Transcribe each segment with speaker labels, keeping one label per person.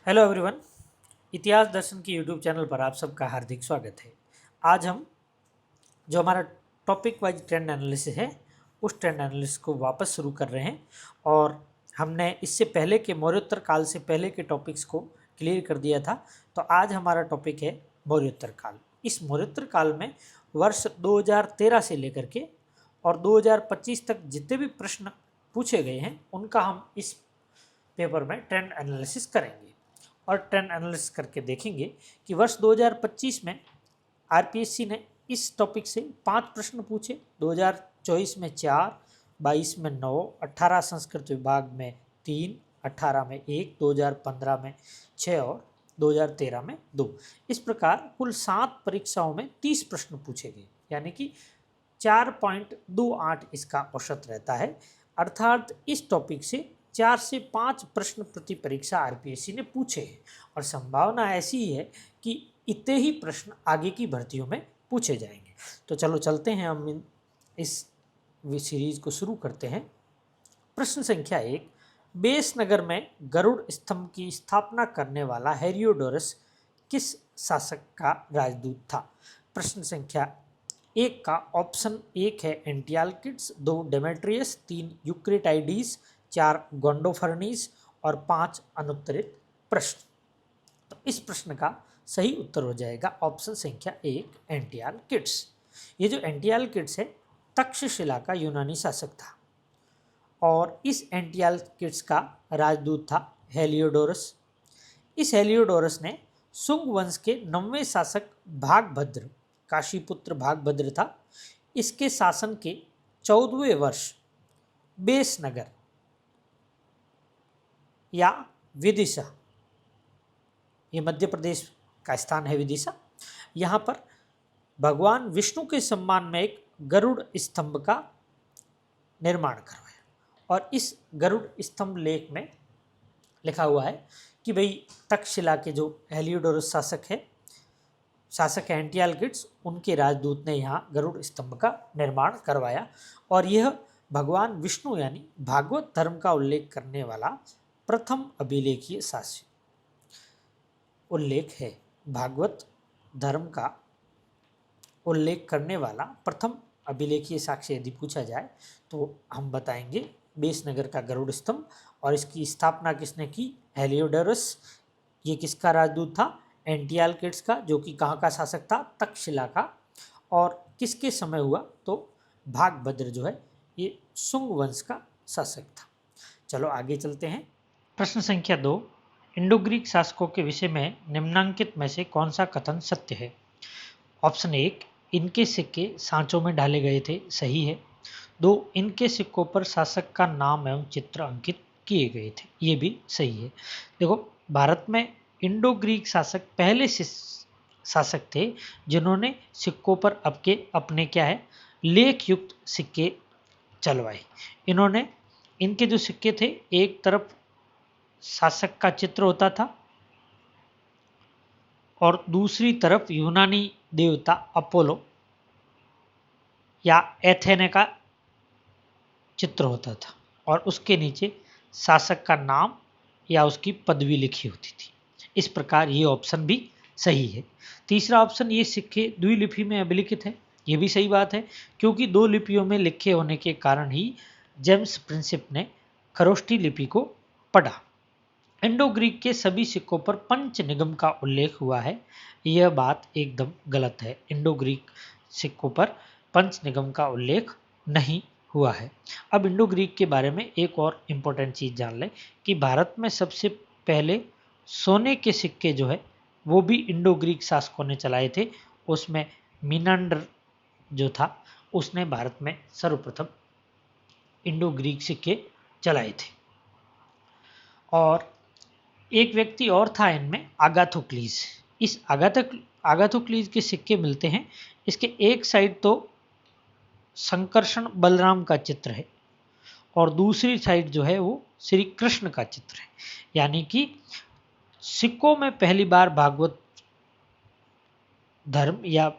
Speaker 1: Hello everyone. इतिहास दर्शन के YouTube channel पर आप सबका हार्दिक स्वागत है। आज हम जो हमारा टॉपिक वाइज ट्रेंड एनालिसिस है उस ट्रेंड एनालिसिस को वापस शुरू कर रहे हैं और हमने इससे पहले के मौर्योत्तर काल से पहले के टॉपिक्स को क्लियर कर दिया था। तो आज हमारा टॉपिक है मौर्योत्तर काल। इस मौर्योत्तर काल में वर्ष 2013 से लेकर के और 2025 तक जितने भी प्रश्न पूछे गए हैं उनका हम इस पेपर में ट्रेंड एनालिसिस करेंगे और ट्रेंड एनालिसिस करके देखेंगे कि वर्ष 2025 में आरपीएससी ने इस टॉपिक से 5 प्रश्न पूछे। 2024 में 4, 22 में 9, 18 संस्कृत विभाग में 3, 18 में 1, 2015 में 6 और 2013 में 2। इस प्रकार कुल 7 परीक्षाओं में 30 प्रश्न पूछे गए, यानी कि 4.28 इसका औसत रहता है। अर्थात इस टॉपिक से 4 से 5 प्रश्न प्रति परीक्षा आरपीएससी ने पूछे हैं और संभावना ऐसी ही है कि इतने ही प्रश्न आगे की भर्तियों में पूछे जाएंगे। तो चलो चलते हैं, हम इस सीरीज को शुरू करते हैं। प्रश्न संख्या 1, बेस नगर में गरुड़ स्तंभ की स्थापना करने वाला हेरियोडोरस किस शासक का राजदूत था? प्रश्न संख्या 1 का ऑप्शन 1 है एंटियालकिड्स, 2 डेमेट्रियस, 3 यूक्रेटाइडीज, 4 गोंडोफर्नीस और 5 अनुत्तरित प्रश्न। तो इस प्रश्न का सही उत्तर हो जाएगा ऑप्शन संख्या 1 एंटियालकिड्स। ये जो एंटियालकिड्स है तक्षशिला का यूनानी शासक था और इस एंटियालकिड्स का राजदूत था हेलियोडोरस। इस हेलियोडोरस ने शुंग वंश के 9वें शासक भागभद्र, काशीपुत्र भागभद्र था, इसके शासन के 14वें वर्ष बेस नगर या विदिशा, ये मध्य प्रदेश का स्थान है विदिशा, यहाँ पर भगवान विष्णु के सम्मान में एक गरुड़ स्तंभ का निर्माण करवाया। और इस गरुड़ स्तंभ लेख में लिखा हुआ है कि भाई तक्षशिला के जो हेलियोडोरस शासक है एंटियालकिड्स, उनके राजदूत ने यहाँ गरुड़ स्तंभ का निर्माण करवाया और यह भगवान विष्णु यानी भागवत धर्म का उल्लेख करने वाला प्रथम अभिलेखीय साक्ष्य उल्लेख है। भागवत धर्म का उल्लेख करने वाला प्रथम अभिलेखीय साक्ष्य यदि पूछा जाए तो हम बताएंगे बेसनगर का गरुड़ स्तंभ। और इसकी स्थापना किसने की? हेलियोडोरस। ये किसका राजदूत था? एंटियालकिड्स का, जो कि कहाँ का शासक था? तक्षशिला का। और किसके समय हुआ? तो भागभद्र जो है ये शुंग वंश का शासक था। चलो आगे चलते हैं। प्रश्न संख्या 2, इंडो ग्रीक शासकों के विषय में निम्नांकित में से कौन सा कथन सत्य है? ऑप्शन 1, इनके सिक्के सांचों में डाले गए थे, सही है। 2, इनके सिक्कों पर शासक का नाम एवं चित्र अंकित किए गए थे, ये भी सही है। देखो, भारत में इंडो ग्रीक शासक पहले शासक थे जिन्होंने सिक्कों पर अपने क्या है लेख युक्त सिक्के चलवाए। इनके जो सिक्के थे, एक तरफ शासक का चित्र होता था और दूसरी तरफ यूनानी देवता अपोलो या एथेने का चित्र होता था और उसके नीचे शासक का नाम या उसकी पदवी लिखी होती थी। इस प्रकार ये ऑप्शन भी सही है। तीसरा ऑप्शन, ये सिक्के द्विलिपि में अभिलिखित है, ये भी सही बात है, क्योंकि 2 लिपियों में लिखे होने के कारण ही जेम्स प्रिंसिप ने खरोष्टी लिपि को पढ़ा। इंडो ग्रीक के सभी सिक्कों पर पंच निगम का उल्लेख हुआ है, यह बात एकदम गलत है। इंडो ग्रीक सिक्कों पर पंच निगम का उल्लेख नहीं हुआ है। अब इंडो ग्रीक के बारे में एक और इम्पोर्टेंट चीज़ जान लें कि भारत में सबसे पहले सोने के सिक्के जो है वो भी इंडो ग्रीक शासकों ने चलाए थे। उसमें मीनांडर जो था उसने भारत में सर्वप्रथम इंडो ग्रीक सिक्के चलाए थे। और एक व्यक्ति और था इनमें, आगाथोक्लीज। इस आगाथोक्लीज के सिक्के मिलते हैं। इसके एक साइड तो संकर्षण बलराम का चित्र है और दूसरी साइड जो है वो श्री कृष्ण का चित्र है, यानी कि सिक्कों में पहली बार भागवत धर्म या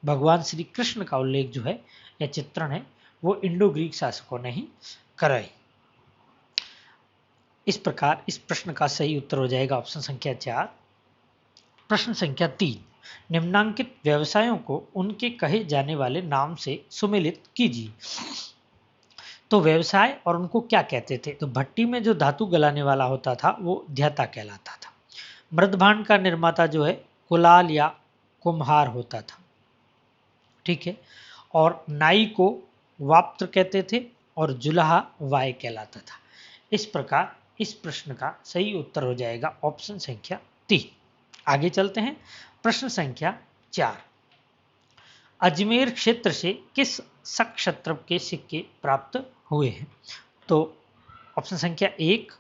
Speaker 1: भगवान श्री कृष्ण का उल्लेख जो है या चित्रण है वो इंडो ग्रीक शासकों ने ही कराई। इस प्रकार इस प्रश्न का सही उत्तर हो जाएगा ऑप्शन संख्या 4। प्रश्न संख्या 3, निम्नांकित व्यवसायों को उनके कहे जाने वाले नाम से सुमेलित कीजिए। तो व्यवसाय और उनको क्या कहते थे? तो भट्टी में जो धातु गलाने वाला होता था वो ध्यता कहलाता था। मृदभांड का निर्माता जो है कुलाल या कुम्हार होता था, ठीक है। और नाई को वाप्त्र कहते थे और जुलाहा वाय कहलाता था। इस प्रकार इस प्रश्न का सही उत्तर हो जाएगा ऑप्शन संख्या 3। आगे चलते हैं। प्रश्न संख्या 4, अजमेर क्षेत्र से किस सक्षत्रप के सिक्के प्राप्त हुए हैं? तो ऑप्शन संख्या 1,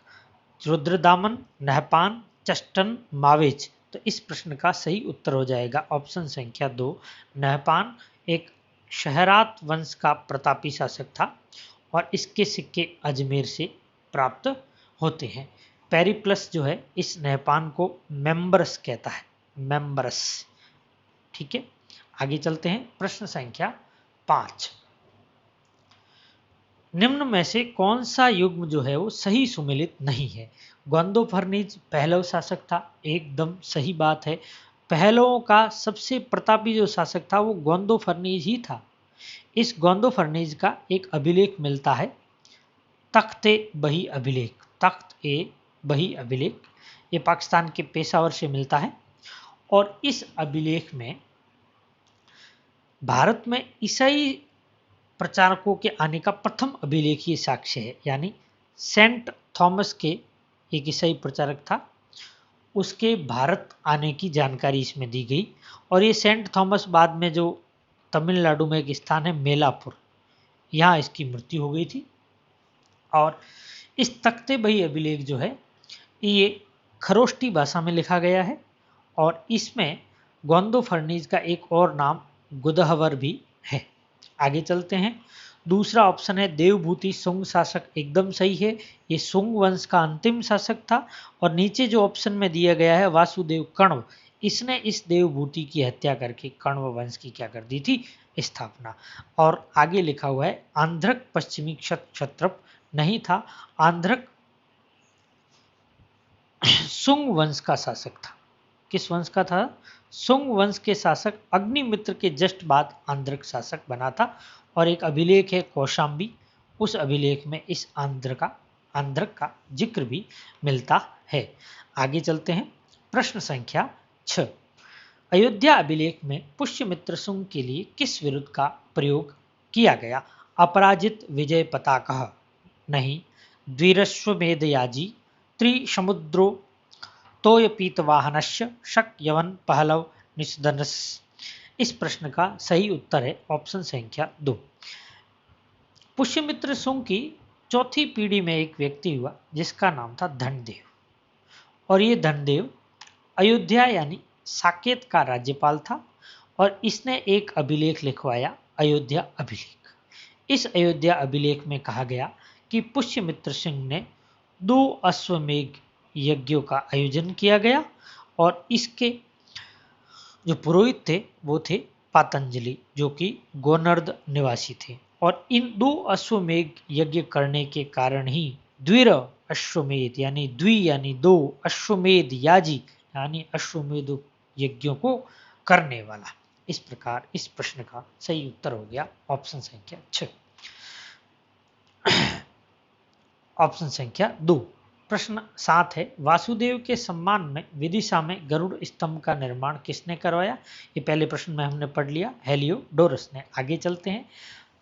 Speaker 1: रुद्रदामन, नहपान, चष्टन, मावेज। तो इस प्रश्न का सही उत्तर हो जाएगा ऑप्शन संख्या 2, नहपान एक शहरात वंश का प्रतापी शासक था और इसके सिक्के अजमेर से प्राप्त होते हैं। पेरिप्लस जो है इस नहपान को मेंबरस कहता है, मेंबरस, ठीक है। आगे चलते हैं। प्रश्न संख्या 5, निम्न में से कौन सा युग्म जो है वो सही सुमेलित नहीं है? ग्वांदो फर्नीज पहलव शासक था, एकदम सही बात है। पहलवों का सबसे प्रतापी जो शासक था वो ग्वांदो फर्नीज ही था। इस ग्वांदो फर्नीज का एक अभिलेख मिलता है, तख्त ए बही अभिलेख, तख्त ए बही अभिलेख। ये पाकिस्तान के पेशावर से मिलता है और इस अभिलेख में भारत में ईसाई प्रचारकों के आने का प्रथम अभिलेखीय साक्ष्य है। यानी सेंट थॉमस के एक ईसाई प्रचारक था, उसके भारत आने की जानकारी इसमें दी गई। और ये सेंट थॉमस बाद में जो तमिलनाडु में एक स्थान है मेलापुर, यहाँ इसकी मृत्यु हो गई थी। और इस तख्ते बही अभिलेख जो है ये खरोष्टी भाषा में लिखा गया है और इसमें ग्वांदो फर्नीज का एक और नाम गुदहवर भी है। आगे चलते हैं। दूसरा ऑप्शन है देवभूति सुंग शासक, एकदम सही है। ये सुंग वंश का अंतिम शासक था। और नीचे जो ऑप्शन में दिया गया है वासुदेव कण्व, इसने इस देवभूति की हत्या करके कण्व वंश की क्या कर दी थी? स्थापना। और आगे लिखा हुआ है आंध्रक पश्चिमी क्षत्रप नहीं था, आंध्रक सुंग वंश का शासक था। किस वंश का था? सुंग वंश के शासक अग्निमित्र के जस्ट बाद आंध्रक शासक बना था। और एक अभिलेख है कौशाम्बी, उस अभिलेख में इस आंध्रक का जिक्र भी मिलता है। आगे चलते हैं। प्रश्न संख्या 6, अयोध्या अभिलेख में पुष्यमित्र सुंग के लिए किस विरुद्ध का प्रयोग किया गया? अपराजित विजय पताकः नहीं, द्विरश्वमेध याजी, त्रिसमुद्रो तोयपीतवाहनस्य शक यवन पहलव निषदनस। इस प्रश्न का सही उत्तर है ऑप्शन संख्या 2। पुष्यमित्र सुंग की चौथी पीढ़ी में एक व्यक्ति हुआ जिसका नाम था धनदेव और ये धनदेव अयोध्या यानी साकेत का राज्यपाल था और इसने एक अभिलेख लिखवाया, अयोध्या अभिलेख। इस अयोध्या अभिलेख में कहा गया कि पुष्यमित्र सिंह ने 2 अश्वमेघ यज्ञों का आयोजन किया गया और इसके जो पुरोहित थे वो थे पातंजलि, जो कि गोनर्द निवासी थे। और इन 2 अश्वमेघ यज्ञ करने के कारण ही द्विर अश्वमेध यानी 2 अश्वमेध याजी यानी अश्वमेध यज्ञों को करने वाला। इस प्रकार इस प्रश्न का सही उत्तर हो गया ऑप्शन संख्या 6। ऑप्शन संख्या 2। प्रश्न 7 है, वासुदेव के सम्मान में विदिशा में गरुड़ स्तंभ का निर्माण किसने करवाया? ये पहले प्रश्न में हमने पढ़ लिया, हेलियोडोरस ने। आगे चलते हैं।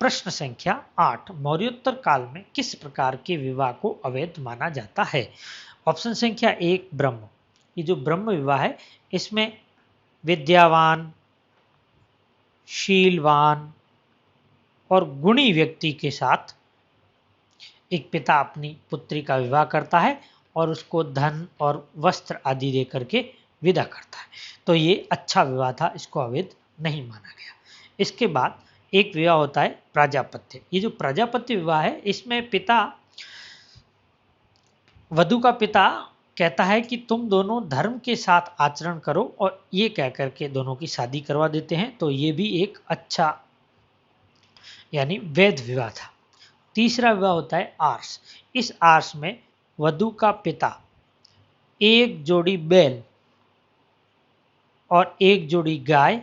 Speaker 1: प्रश्न संख्या 8, मौर्योत्तर काल में किस प्रकार के विवाह को अवैध माना जाता है? ऑप्शन संख्या 1, ब्रह्म। ये जो ब्रह्म विवाह है इसमें विद्यावान, शीलवान और गुणी व्यक्ति के साथ एक पिता अपनी पुत्री का विवाह करता है और उसको धन और वस्त्र आदि दे करके विदा करता है। तो ये अच्छा विवाह था, इसको अवैध नहीं माना गया। इसके बाद एक विवाह होता है प्राजापत्य। ये जो प्राजापत्य विवाह है इसमें पिता, वधू का पिता कहता है कि तुम दोनों धर्म के साथ आचरण करो और ये कह करके दोनों की शादी करवा देते हैं। तो ये भी एक अच्छा यानी वैध विवाह था। तीसरा विवाह होता है आर्स। इस आर्स में वधू का पिता एक जोड़ी बैल और एक जोड़ी गाय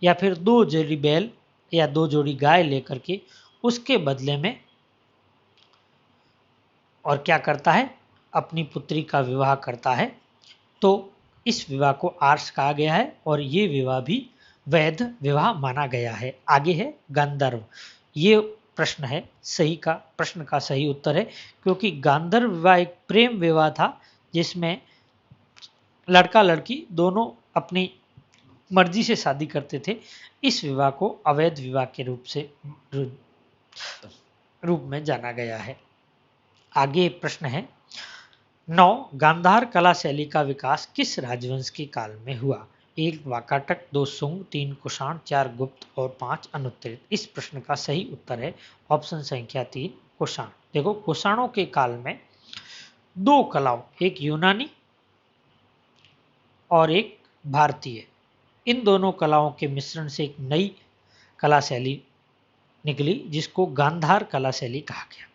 Speaker 1: या फिर 2 जोड़ी बैल या 2 जोड़ी गाय लेकर के उसके बदले में और क्या करता है, अपनी पुत्री का विवाह करता है, तो इस विवाह को आर्ष कहा गया है और ये विवाह भी वैध विवाह माना गया है। आगे है गांधर्व। ये प्रश्न है सही का, प्रश्न का सही उत्तर है, क्योंकि गांधर्व विवाह एक प्रेम विवाह था जिसमें लड़का लड़की दोनों अपनी मर्जी से शादी करते थे। इस विवाह को अवैध विवाह के रूप में जाना गया है। आगे प्रश्न है 9 गांधार कला शैली का विकास किस राजवंश के काल में हुआ? 1 वाकाटक, 2 सुंग, 3 कुषाण, 4 गुप्त और 5 अनुत्तरित। इस प्रश्न का सही उत्तर है ऑप्शन संख्या 3 कुषाण। देखो कुषाणों के काल में 2 कलाओं, एक यूनानी और एक भारतीय, इन दोनों कलाओं के मिश्रण से एक नई कला शैली निकली जिसको गांधार कला शैली कहा गया।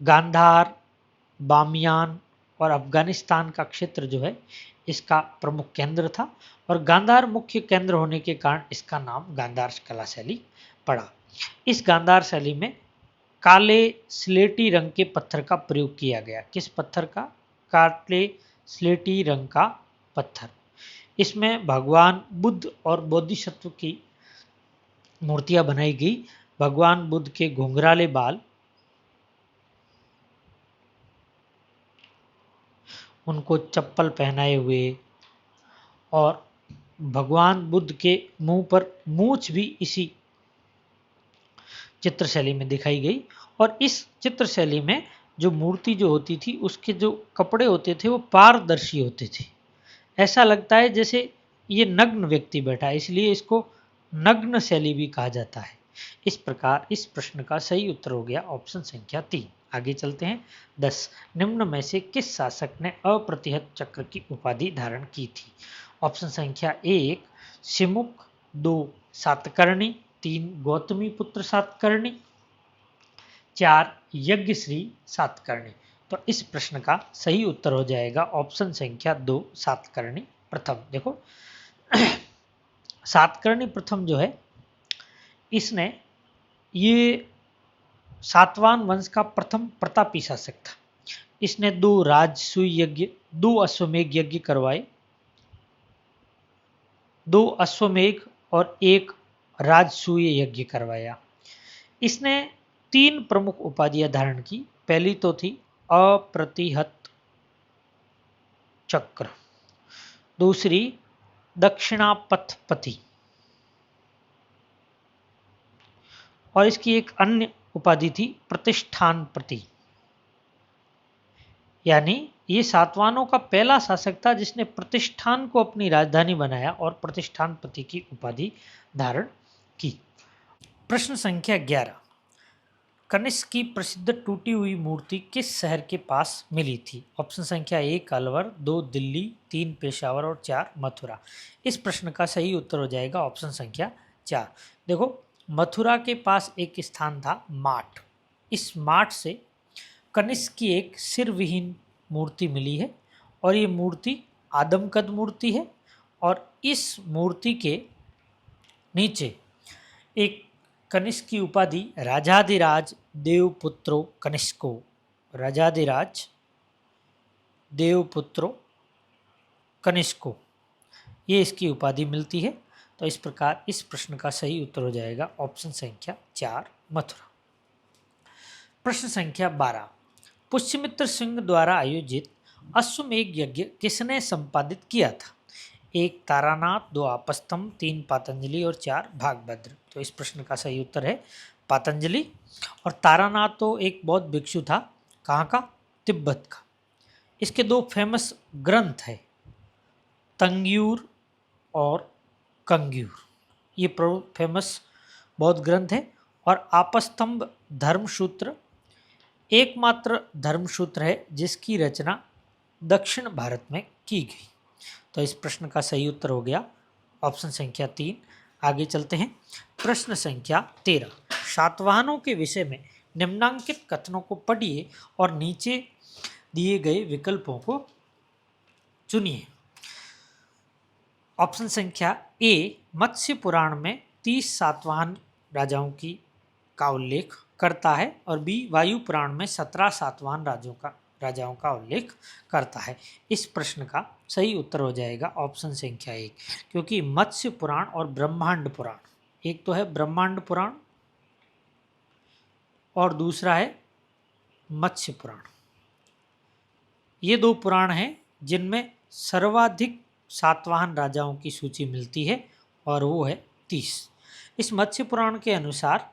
Speaker 1: गांधार, बामियान और अफगानिस्तान का क्षेत्र जो है इसका प्रमुख केंद्र था और गांधार मुख्य केंद्र होने के कारण इसका नाम गांधार कला शैली पड़ा। इस गांधार शैली में काले स्लेटी रंग के पत्थर का प्रयोग किया गया। किस पत्थर का? काले स्लेटी रंग का पत्थर। इसमें भगवान बुद्ध और बोधिसत्व की मूर्तियां बनाई गई। भगवान बुद्ध के घुंघराले बाल, उनको चप्पल पहनाए हुए और भगवान बुद्ध के मुंह पर मूछ भी इसी चित्रशैली में दिखाई गई। और इस चित्रशैली में जो मूर्ति जो होती थी उसके जो कपड़े होते थे वो पारदर्शी होते थे। ऐसा लगता है जैसे ये नग्न व्यक्ति बैठा है, इसलिए इसको नग्न शैली भी कहा जाता है। इस प्रकार इस प्रश्न का सही उत्तर हो गया ऑप्शन संख्या 3। आगे चलते हैं 10 निम्न में से किस शासक ने अप्रतिहत चक्र की उपाधि धारण की थी? ऑप्शन संख्या 1 सिमुक, 2 सातकर्णी, 3 गौतमी पुत्र सातकर्णी, 4 यज्ञश्री सातकर्णी। तो इस प्रश्न का सही उत्तर हो जाएगा ऑप्शन संख्या 2 सातकर्णी प्रथम। देखो सातकर्णी प्रथम जो है इसने ये सातवान वंश का प्रथम प्रतापी शासक था। इसने 2 राजसूय यज्ञ, 2 अश्वमेघ यज्ञ करवाए, 2 अश्वमेघ और 1 राजसूय यज्ञ करवाया। इसने 3 प्रमुख उपाधियां धारण की। पहली तो थी अप्रतिहत चक्र, दूसरी दक्षिणापथपति और इसकी एक अन्य उपाधि थी प्रतिष्ठानपति। यानी ये सातवानों का पहला शासक था जिसने प्रतिष्ठान को अपनी राजधानी बनाया और प्रतिष्ठानपति की उपाधि धारण की। प्रश्न संख्या 11 कनिष्क की प्रसिद्ध टूटी हुई मूर्ति किस शहर के पास मिली थी? ऑप्शन संख्या 1 अलवर, 2 दिल्ली, 3 पेशावर और 4 मथुरा। इस प्रश्न का सही उत्तर हो जाएगा ऑप्शन संख्या 4। देखो मथुरा के पास एक स्थान था माठ। इस माठ से कनिष्क की एक सिरविहीन मूर्ति मिली है और ये मूर्ति आदमकद मूर्ति है और इस मूर्ति के नीचे एक कनिष्क की उपाधि राजाधिराज देवपुत्रो कनिष्को, राजाधिराज देवपुत्रो कनिष्को, ये इसकी उपाधि मिलती है। तो इस प्रकार इस प्रश्न का सही उत्तर हो जाएगा ऑप्शन संख्या 4 मथुरा। प्रश्न संख्या 12 पुष्यमित्र सिंह द्वारा आयोजित अश्वमेघ यज्ञ किसने संपादित किया था? 1 तारानाथ, 2 आपस्तंभ, 3 पातंजलि और 4 भागभद्र। तो इस प्रश्न का सही उत्तर है पातंजलि। और तारानाथ तो एक बौद्ध भिक्षु था, कहाँ का? तिब्बत का। इसके 2 फेमस ग्रंथ है तंग्यूर और कंग्यूर, ये फेमस बौद्ध ग्रंथ है। और आपस्तंभ धर्मसूत्र एकमात्र धर्मसूत्र है जिसकी रचना दक्षिण भारत में की गई। तो इस प्रश्न का सही उत्तर हो गया ऑप्शन संख्या 3। आगे चलते हैं प्रश्न संख्या 13 सातवाहनों के विषय में निम्नांकित कथनों को पढ़िए और नीचे दिए गए विकल्पों को चुनिए। ऑप्शन संख्या ए, मत्स्य पुराण में 30 सातवाहन राजाओं का उल्लेख करता है, और बी, वायु पुराण में 17 सातवाहन राजाओं का उल्लेख करता है। इस प्रश्न का सही उत्तर हो जाएगा ऑप्शन संख्या 1, क्योंकि मत्स्य पुराण और ब्रह्मांड पुराण, एक तो है ब्रह्मांड पुराण और दूसरा है मत्स्य पुराण, ये दो पुराण हैं जिनमें सर्वाधिक सातवाहन राजाओं की सूची मिलती है, और वो है 30। इस मत्स्य पुराण के अनुसार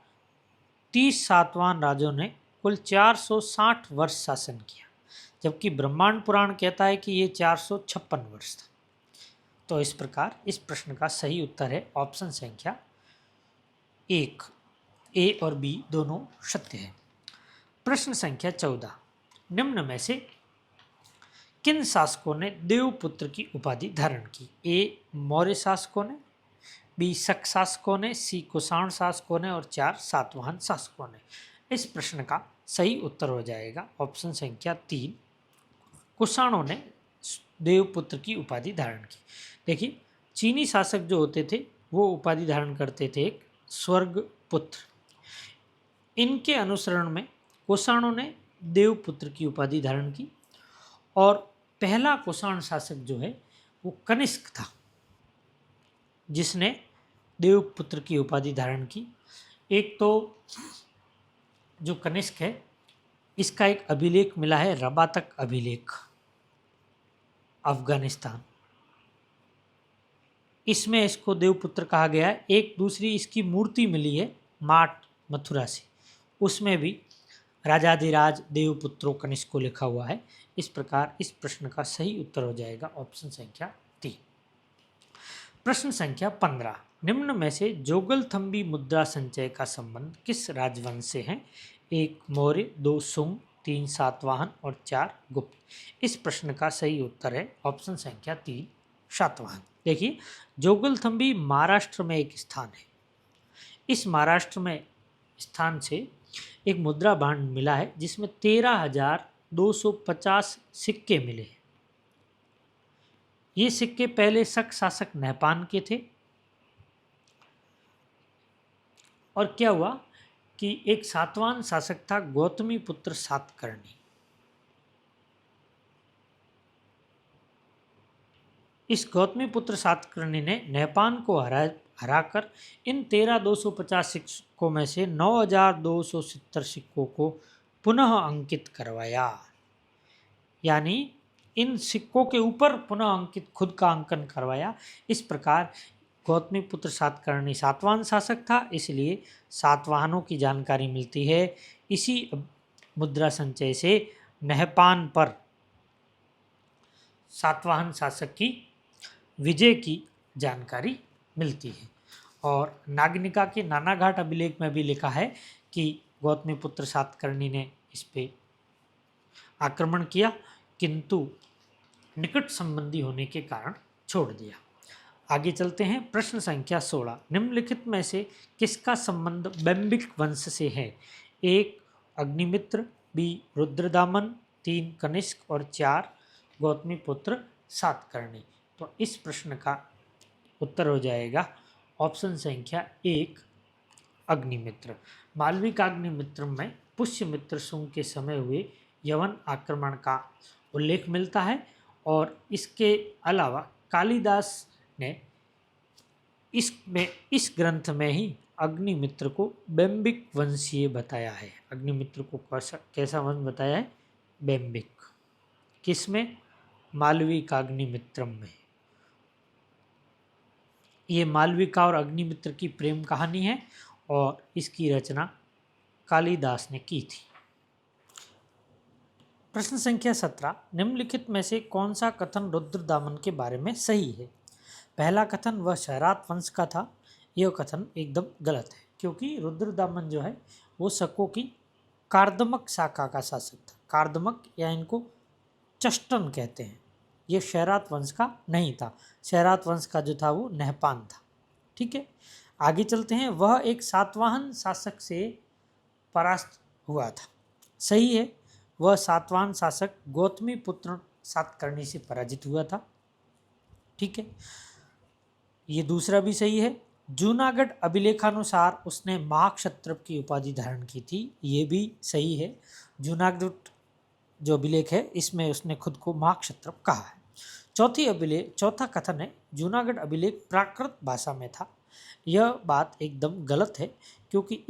Speaker 1: 30 सातवाहन राजाओं ने कुल 460 वर्ष शासन किया, जबकि ब्रह्मांड पुराण कहता है कि ये 456 वर्ष था। तो इस प्रकार इस प्रश्न का सही उत्तर है ऑप्शन संख्या 1, ए और बी दोनों सत्य है। प्रश्न संख्या 14, निम्न में से किन शासकों ने देवपुत्र की उपाधि धारण की? ए, मौर्य शासकों ने, बी, शक शासकों ने, सी, कुषाण शासकों ने, और 4, सातवाहन शासकों ने। इस प्रश्न का सही उत्तर हो जाएगा ऑप्शन संख्या 3, कुषाणों ने देवपुत्र की उपाधि धारण की। देखिए, चीनी शासक जो होते थे वो उपाधि धारण करते थे एक स्वर्ग पुत्र। इनके अनुसरण में कुषाणों ने देवपुत्र की उपाधि धारण की, और पहला कुषाण शासक जो है वो कनिष्क था, जिसने देवपुत्र की उपाधि धारण की। एक तो जो कनिष्क है, इसका एक अभिलेख मिला है, रबातक अभिलेख, अफगानिस्तान, इसमें इसको देवपुत्र कहा गया है। एक दूसरी इसकी मूर्ति मिली है माट, मथुरा से, उसमें भी राजाधिराज देवपुत्रो कनिष्को लिखा हुआ है। इस प्रकार इस प्रश्न का सही उत्तर हो जाएगा ऑप्शन संख्या 3। प्रश्न संख्या 15, निम्न में से जोगलथम्बी मुद्रा संचय का संबंध किस राजवंश से है? 1, मौर्य, 2, सुंग, 3, सातवाहन, और 4, गुप्त। इस प्रश्न का सही उत्तर है ऑप्शन संख्या 3, सातवाहन। देखिए, जोगलथम्बी महाराष्ट्र में एक स्थान है। इस महाराष्ट्र में स्थान से एक मुद्रा भांड मिला है जिसमें 13,250 सिक्के मिले हैं। ये सिक्के पहले शक शासक नहपान के थे, और क्या हुआ कि एक सातवाहन शासक था गौतमी पुत्र सातकर्णी। इस गौतमी पुत्र सातकर्णी ने नहपान को हराकर इन 13,250 सिक्कों में से 9,270 सिक्कों को पुनः अंकित करवाया, यानी इन सिक्कों के ऊपर पुनः अंकित खुद का अंकन करवाया। इस प्रकार गौतमी पुत्र सातकर्णी सातवाहन शासक था, इसलिए सातवाहनों की जानकारी मिलती है। इसी मुद्रा संचय से नहपान पर सातवाहन शासक की विजय की जानकारी मिलती है। और नागनिका के नानाघाट अभिलेख में भी लिखा है कि गौतमी पुत्र सातकर्णी ने इस पे आक्रमण किया, किंतु निकट संबंधी होने के कारण छोड़ दिया। आगे चलते हैं। प्रश्न संख्या 16, निम्नलिखित में से किसका संबंध बैम्बिक वंश से है? 1, अग्निमित्र, बी, रुद्रदामन, 3, कनिष्क, और 4, गौतमी पुत्र सातकर्णी। तो इस प्रश्न का उत्तर हो जाएगा ऑप्शन संख्या 1, अग्निमित्र। मालविका अग्निमित्र में पुष्यमित्र सुंग के समय हुए यवन आक्रमण का उल्लेख मिलता है, और इसके अलावा कालिदास ने इस ग्रंथ में ही अग्निमित्र को बैम्बिक वंशीय बताया है। अग्निमित्र को कैसा वंश बताया है? बैम्बिक। किसमें? मालविका अग्निमित्रम में। ये मालविका और अग्निमित्र की प्रेम कहानी है, और इसकी रचना कालिदास ने की थी। प्रश्न संख्या 17, निम्नलिखित में से कौन सा कथन रुद्रदामन के बारे में सही है? पहला कथन वह शहरात वंश का था। यह कथन एकदम गलत है, क्योंकि रुद्रदामन जो है वो शकों की कार्दमक शाखा का शासक था। कार्दमक या इनको चष्टन कहते हैं। ये शहरात वंश का नहीं था। शहरात वंश का जो था वो नहपान था। ठीक है, आगे चलते हैं। वह एक सातवाहन शासक से परास्त हुआ था। सही है, वह सातवाहन शासक गौतमी पुत्र सातकर्णी से पराजित हुआ था। ठीक है, ये दूसरा भी सही है। जूनागढ़ अभिलेखानुसार उसने महाक्षत्रप की उपाधि धारण की थी, ये भी सही है। जूनागढ़ जो अभिलेख है इसमें उसने खुद को महाक्षत्रप कहा है। चौथा कथन है जूनागढ़ अभिलेख प्राकृत भाषा में था। यह बात एकदम गलत है, क्योंकि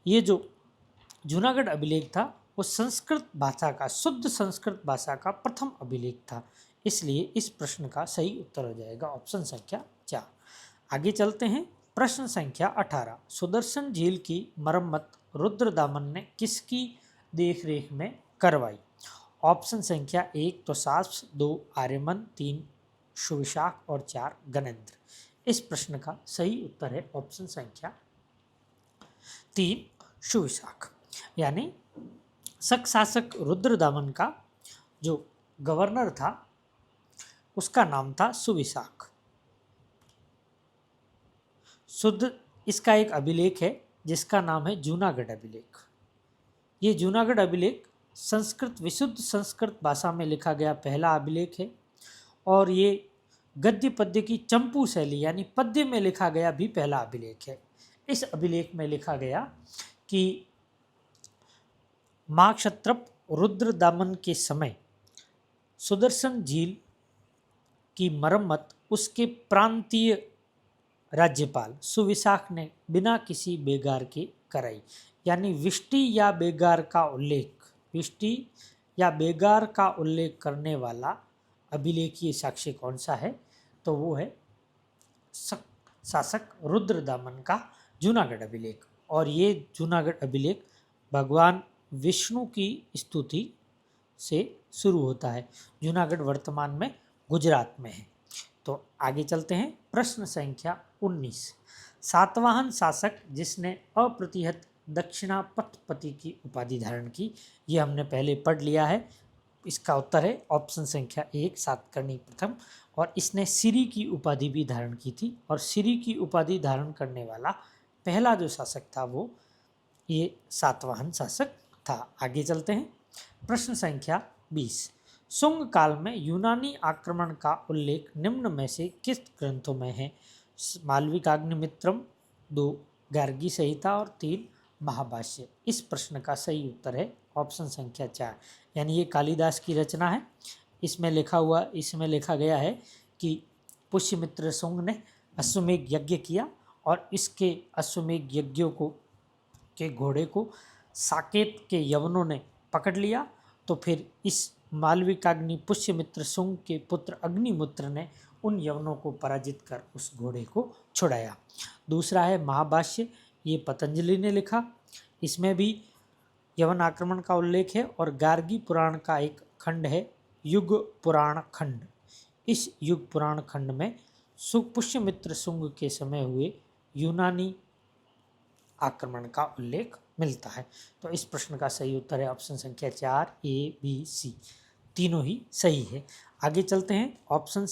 Speaker 1: ये जो जूनागढ़ अभिलेख था वो संस्कृत भाषा का, शुद्ध संस्कृत भाषा का प्रथम अभिलेख था। इसलिए इस प्रश्न का सही उत्तर हो जाएगा ऑप्शन संख्या 4। आगे चलते हैं, प्रश्न संख्या 18। सुदर्शन झील की मरम्मत रुद्रदामन ने किसकी देखरेख में करवाई? ऑप्शन संख्या 1 तो सास, 2 आर्यमन, 3 सुविशाख और 4 गणेंद्र। इस प्रश्न का सही उत्तर है ऑप्शन संख्या 3 सुविशाख। यानी शक शासक रुद्रदामन का जो गवर्नर था उसका नाम था सुविशाख। शुद्ध इसका एक अभिलेख है जिसका नाम है जूनागढ़ अभिलेख। ये जूनागढ़ अभिलेख संस्कृत, विशुद्ध संस्कृत भाषा में लिखा गया पहला अभिलेख है, और ये गद्य पद्य की चंपू शैली यानी पद्य में लिखा गया भी पहला अभिलेख है। इस अभिलेख में लिखा गया कि महाक्षत्रप रुद्रदामन के समय सुदर्शन झील की मरम्मत उसके प्रांतीय राज्यपाल सुविशाख ने बिना किसी बेगार के कराई। यानी विष्टि या बेगार का उल्लेख करने वाला अभिलेखीय साक्ष्य कौन सा है? तो वो है शासक रुद्रदामन का जूनागढ़ अभिलेख। और ये जूनागढ़ अभिलेख भगवान विष्णु की स्तुति से शुरू होता है। जूनागढ़ वर्तमान में गुजरात में है। तो आगे चलते हैं, प्रश्न संख्या 19। सातवाहन शासक जिसने अप्रतिहत दक्षिणापथपति की उपाधि धारण की, ये हमने पहले पढ़ लिया है। इसका उत्तर है ऑप्शन संख्या 1 सातकर्णी प्रथम। और इसने सिरी की उपाधि भी धारण की थी, और सिरी की उपाधि धारण करने वाला पहला जो शासक था वो ये सातवाहन शासक था। आगे चलते हैं, प्रश्न संख्या 20। शुंग काल में यूनानी आक्रमण का उल्लेख निम्न में से किस ग्रंथों में है? मालविकाग्निमित्रम, 2 गार्गी संहिता और 3 महाभाष्य। इस प्रश्न का सही उत्तर है ऑप्शन संख्या 4। यानी ये कालिदास की रचना है। इसमें लिखा गया है कि पुष्यमित्र शुंग ने अश्वमेघ यज्ञ किया, और इसके अश्वमेघ यज्ञों के घोड़े को साकेत के यवनों ने पकड़ लिया। तो फिर इस मालविकाग्नि पुष्यमित्र शुंग के पुत्र अग्निमित्र ने उन यवनों को पराजित कर उस घोड़े को छुड़ाया। दूसरा है महाभाष्य, ये पतंजलि ने लिखा। इसमें भी यवन आक्रमण का उल्लेख है। और गार्गी पुराण का एक खंड है युग पुराण खंड। इस युग पुराण खंड में पुष्यमित्र शुंग के समय हुए यूनानी आक्रमण का उल्लेख मिलता है। तो इस प्रश्न का सही उत्तर है ऑप्शन संख्या 4 A, B, C, तीनों ही सही है। आगे चलते हैं, प्रश्न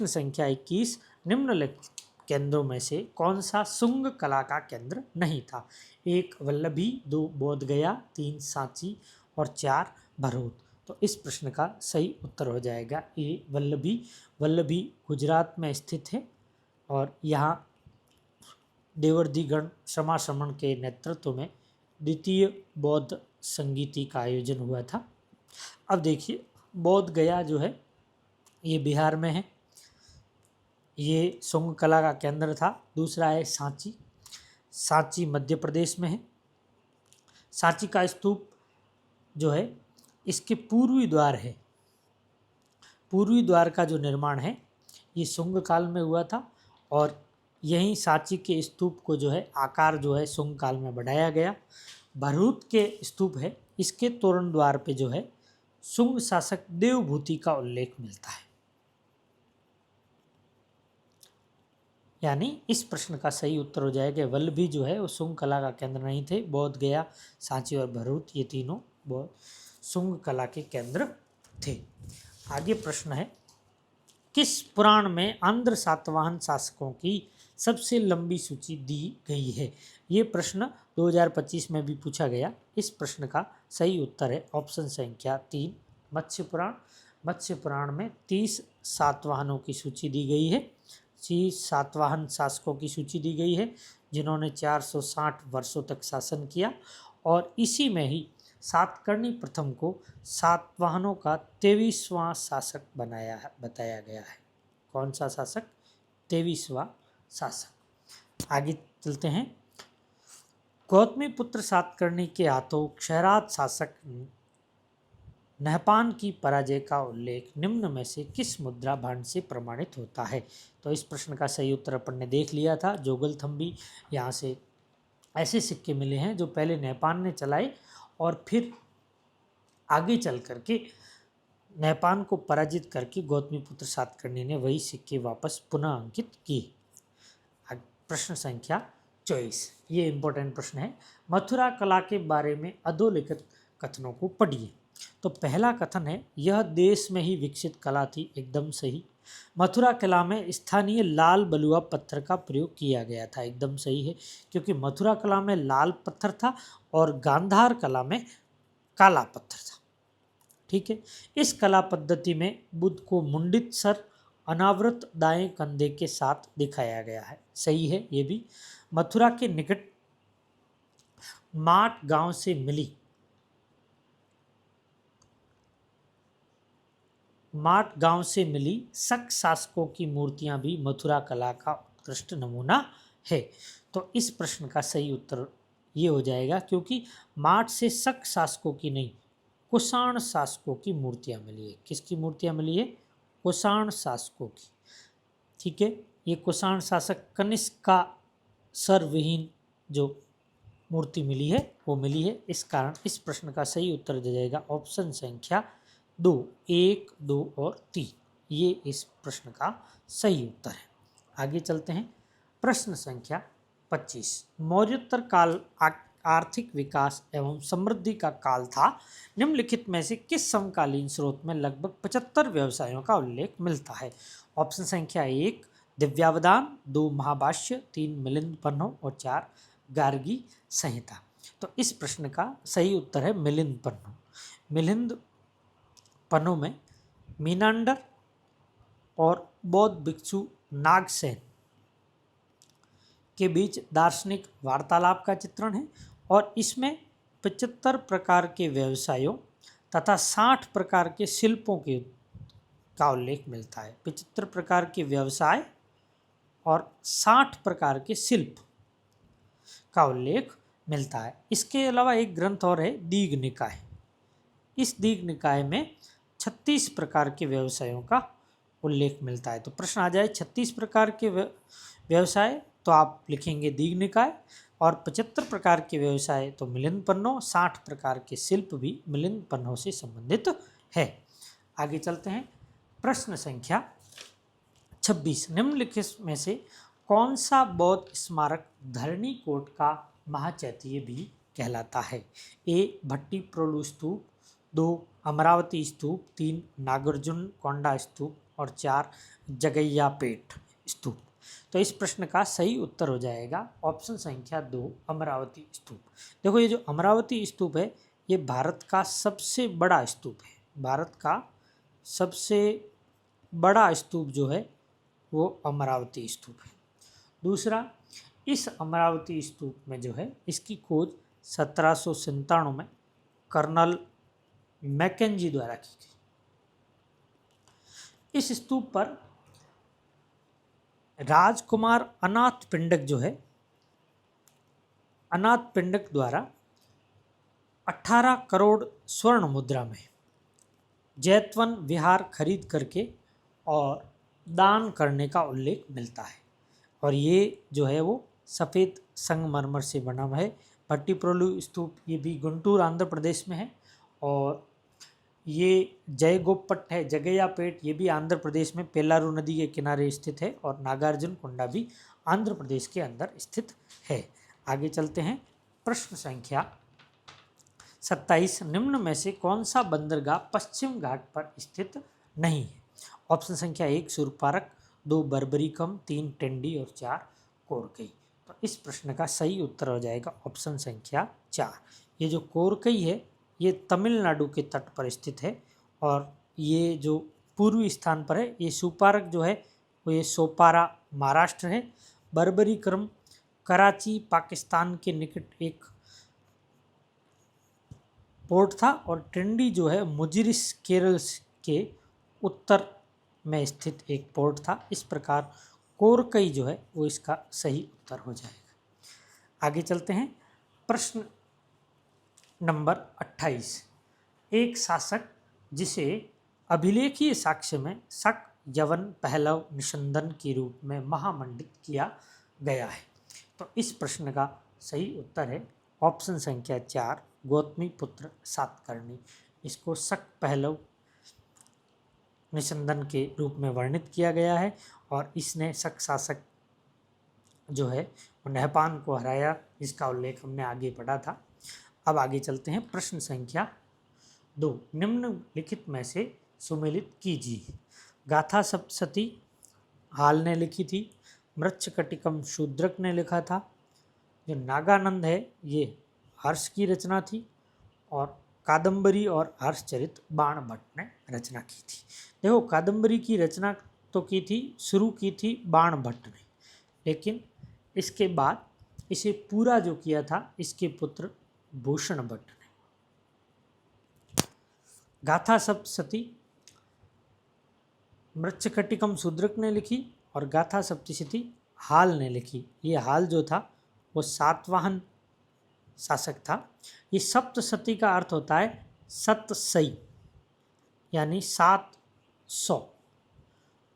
Speaker 1: संख्या 21। निम्नलिखित केंद्रों में से कौन सा शुंग कला का केंद्र नहीं था? 1 वल्लभी, 2 बोधगया, 3 सांची और 4 भरूच। तो इस प्रश्न का सही उत्तर हो जाएगा A वल्लभी। वल्लभी गुजरात में स्थित है, और यहाँ देवर्धिगण श्रमाश्रमण के नेतृत्व में द्वितीय बौद्ध संगीति का आयोजन हुआ था। अब देखिए, बोध गया जो है ये बिहार में है, ये शुंग कला का केंद्र था। दूसरा है सांची, सांची मध्य प्रदेश में है। सांची का स्तूप जो है इसके पूर्वी द्वार है। पूर्वी द्वार का जो निर्माण है ये शुंग काल में हुआ था, और यहीं सांची के स्तूप को जो है आकार जो है शुंग काल में बढ़ाया गया। भरूच के स्तूप है, इसके तोरण द्वार पे जो है शुंग शासक देवभूति का उल्लेख मिलता है। यानी इस प्रश्न का सही उत्तर हो जाएगा वल्लभी जो है वो शुंग कला का केंद्र नहीं थे। बोध गया, सांची और भरूच ये तीनों शुंग कला के केंद्र थे। आगे प्रश्न है, किस पुराण में आंध्र सातवाहन शासकों की सबसे लंबी सूची दी गई है। ये प्रश्न 2025 में भी पूछा गया। इस प्रश्न का सही उत्तर है ऑप्शन संख्या 3 मत्स्य पुराण। मत्स्य पुराण में 30 सातवाहनों की सूची दी गई है। 30 सातवाहन शासकों की सूची दी गई है जिन्होंने 460 वर्षों तक शासन किया, और इसी में ही सातकर्णी प्रथम को सातवाहनों का 23वां शासक बताया गया है। कौन सा शासक? 23वां शासक। आगे चलते हैं। गौतमी पुत्र सातकर्णी के हाथों क्षयराज शासक नहपान की पराजय का उल्लेख निम्न में से किस मुद्रा भांड से प्रमाणित होता है? तो इस प्रश्न का सही उत्तर अपन ने देख लिया था। जोगलथम्बी, यहाँ से ऐसे सिक्के मिले हैं जो पहले नहपान ने चलाए और फिर आगे चल करके नहपान को पराजित करके गौतमीपुत्र सातकर्णी ने वही सिक्के वापस पुनः अंकित किए। प्रश्न संख्या 24, ये इंपॉर्टेंट प्रश्न है। मथुरा कला के बारे में अधोलिखित कथनों को पढ़िए। तो पहला कथन है, यह देश में ही विकसित कला थी। एकदम सही। मथुरा कला में स्थानीय लाल बलुआ पत्थर का प्रयोग किया गया था। एकदम सही है, क्योंकि मथुरा कला में लाल पत्थर था और गांधार कला में काला पत्थर था। ठीक है। इस कला पद्धति में बुद्ध को मुंडित सर अनावृत दाएं कंधे के साथ दिखाया गया है। सही है ये भी। मथुरा के निकट माट गांव से मिली शक शासकों की मूर्तियां भी मथुरा कला का उत्कृष्ट नमूना है। तो इस प्रश्न का सही उत्तर ये हो जाएगा, क्योंकि माट से शक शासकों की नहीं, कुषाण शासकों की मूर्तियां मिली है। किसकी मूर्तियां मिली है? कुषाण शासकों की। ठीक है। ये कुषाण शासक कनिष्क का सरविहीन जो मूर्ति मिली है वो मिली है। इस कारण इस प्रश्न का सही उत्तर दे जाएगा ऑप्शन संख्या 2, 1, 2 और 3। ये इस प्रश्न का सही उत्तर है। आगे चलते हैं। प्रश्न संख्या 25, मौर्योत्तर काल आर्थिक विकास एवं समृद्धि का काल था। निम्नलिखित में से किस समकालीन स्रोत में लगभग 75 व्यवसायों का उल्लेख मिलता है? ऑप्शन संख्या 1 दिव्यावदान, 2 महाभाष्य, 3 मिलिंद पन्नो और 4 गार्गी संहिता। तो इस प्रश्न का सही उत्तर है मिलिंद पन्नो। मिलिंद पन्नो में मीनांडर और बौद्ध भिक्षु नागसेन के बीच दार्शनिक वार्तालाप का चित्रण है, और इसमें 75 प्रकार के व्यवसायों तथा 60 प्रकार के शिल्पों का उल्लेख मिलता है। 75 प्रकार के व्यवसाय और 60 प्रकार के शिल्प का उल्लेख मिलता है। इसके अलावा एक ग्रंथ और है, दीघ निकाय। इस दीघ निकाय में 36 प्रकार के व्यवसायों का उल्लेख मिलता है। तो प्रश्न आ जाए 36 प्रकार के व्यवसाय, तो आप लिखेंगे दीघ निकाय, और 75 प्रकार के व्यवसाय तो मिलिंद पन्नो, 60 प्रकार के शिल्प भी मिलिंद पन्नो से संबंधित है। आगे चलते हैं। प्रश्न संख्या 26, निम्नलिखित में से कौन सा बौद्ध स्मारक धरणी कोट का महाचैत्य भी कहलाता है? ए भट्टी प्रोलु स्तूप, 2 अमरावती स्तूप, 3 नागार्जुन कोंडा स्तूप और 4 जगैयापेट स्तूप। तो इस प्रश्न का सही उत्तर हो जाएगा ऑप्शन संख्या 2 अमरावती स्तूप। देखो, ये जो अमरावती स्तूप है ये भारत का सबसे बड़ा स्तूप है। भारत का सबसे बड़ा स्तूप जो है वो अमरावती स्तूप है। दूसरा, इस अमरावती स्तूप में जो है इसकी खोज 1797 में कर्नल मैकेंजी द्वारा की गई। इस स्तूप पर राजकुमार अनाथ पिंडक जो है, अनाथ पिंडक द्वारा 18 करोड़ स्वर्ण मुद्रा में जैतवन विहार खरीद करके और दान करने का उल्लेख मिलता है। और ये जो है वो सफ़ेद संगमरमर से बना हुआ है। भट्टीप्रोलु स्तूप ये भी गुंटूर आंध्र प्रदेश में है, और ये जयगोपट है, जगैयापेट ये भी आंध्र प्रदेश में पेलारू नदी के किनारे स्थित है, और नागार्जुन कोंडा भी आंध्र प्रदेश के अंदर स्थित है। आगे चलते हैं। प्रश्न संख्या 27, निम्न में से कौन सा बंदरगाह पश्चिम घाट पर स्थित नहीं है? ऑप्शन संख्या 1 सुरपारक, 2 बर्बरिकम, 3 टेंडी और 4 कोरकई। तो इस प्रश्न का सही उत्तर हो जाएगा ऑप्शन संख्या 4। ये जो कोरकई है ये तमिलनाडु के तट पर स्थित है और ये जो पूर्वी स्थान पर है, ये सुपारक जो है वो ये सोपारा महाराष्ट्र है। बर्बरीकरम कराची पाकिस्तान के निकट एक पोर्ट था और टिंडी जो है मुजिरिस केरल के उत्तर में स्थित एक पोर्ट था। इस प्रकार कोरकई जो है वो इसका सही उत्तर हो जाएगा। आगे चलते हैं। प्रश्न नंबर 28। एक शासक जिसे अभिलेखीय साक्ष्य में शक, यवन, पहलव, निषंदन के रूप में महामंडित किया गया है। तो इस प्रश्न का सही उत्तर है ऑप्शन संख्या 4, गौतमी पुत्र सातकर्णी। इसको शक, पहलव, निषंदन के रूप में वर्णित किया गया है और इसने शक शासक जो है वो नहपान को हराया, जिसका उल्लेख हमने आगे पढ़ा था। अब आगे चलते हैं। प्रश्न संख्या 2। निम्नलिखित में से सुमेलित कीजिए। गाथा सप्तशती हाल ने लिखी थी, मृच्छकटिकम शूद्रक ने लिखा था, जो नागानंद है ये हर्ष की रचना थी और कादम्बरी और हर्षचरित बाण भट्ट ने रचना की थी। देखो, कादम्बरी की रचना तो की थी, शुरू की थी बाण भट्ट ने, लेकिन इसके बाद इसे पूरा जो किया था इसके पुत्र भूषण भट्ट ने। गाथा सप्तशती मृच्छकटिकम शूद्रक ने लिखी और गाथा सप्तशती हाल ने लिखी। ये हाल जो था वो सातवाहन शासक था। ये सप्तशती का अर्थ होता है सतसई, यानी 700,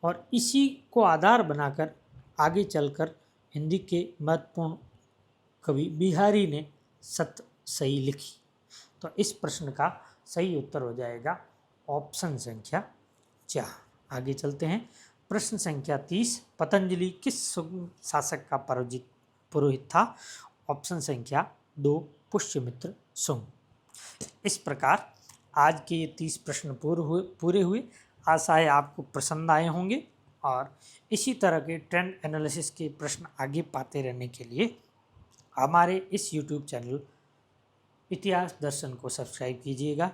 Speaker 1: और इसी को आधार बनाकर आगे चलकर हिंदी के महत्वपूर्ण कवि बिहारी ने सतसई लिखी। तो इस प्रश्न का सही उत्तर हो जाएगा ऑप्शन संख्या 4। आगे चलते हैं। प्रश्न संख्या 30। पतंजलि किस सुंग शासक का पुरोहित था? ऑप्शन संख्या 2, पुष्यमित्र सुंग। इस प्रकार आज के ये 30 प्रश्न पूरे हुए। आशा है आपको पसंद आए होंगे और इसी तरह के ट्रेंड एनालिसिस के प्रश्न आगे पाते रहने के लिए हमारे इस YouTube चैनल इतिहास दर्शन को सब्सक्राइब कीजिएगा।